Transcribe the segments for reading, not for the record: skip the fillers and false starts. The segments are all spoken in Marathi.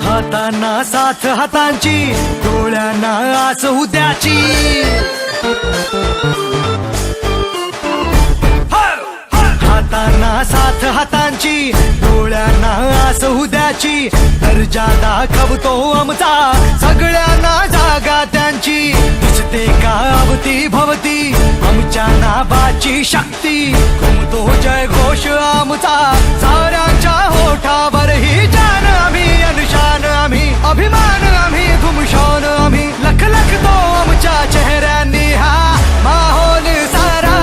हातांना साथ हातांची, डोळ्यांना आस उद्याची. हातांना साथ हातांची, डोळ्यांना आस उद्याची. दर्जा दाखवतो आमचा सगळ्यांना जागा त्यांची. दिसते का अवती भवती आमच्या नावाची शक्ती. घुमतो जय घोष आमचा साऱ्यांच्या होठावर. ही जान आम्ही अनुशान आम्ही, अभिमान आम्ही, घुमशान आम्ही. लख लखतो आमच्या चेहऱ्यांनी हा माहोल सारा.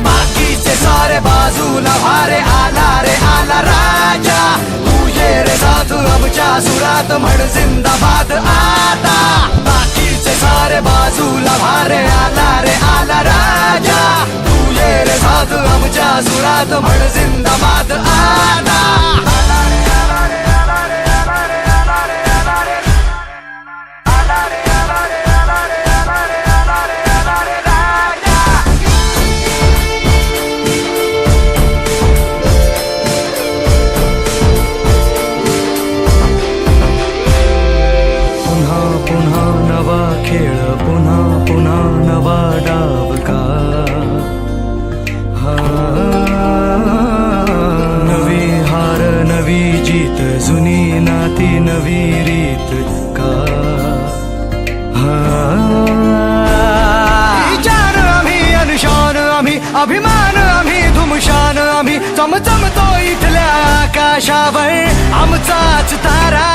बाकीचे सारे बाजूला भारे आला रे आला राजा. तुझे रे साधू आमच्या सुरात म्हण जिंदाबाद आता. बाकीचे सारे बाजूला भारे आला रे आला राजा. तुझे रे साधू आमच्या सुरात म्हण जिंदाबाद आता. पुन्हा नवा खेळ, पुन्हा पुन्हा नवा डाव का. नवी हार नवी जीत, जुनी नाती नवी रीत का. जान आम्ही अनुशान आम्ही, अभिमान आम्ही, धुमशान आम्ही. चमचमतो इथल्या आकाशावर आमचाच तारा.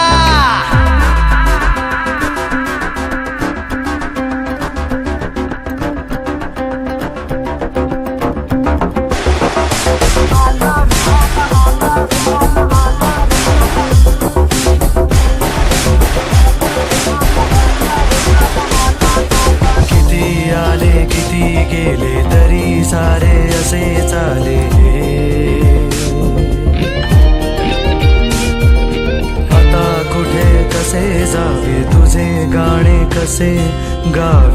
किती गेले तरी सारे असे चाले. आता कुठे कसे जावे, तुझे गाणे कसे गावे.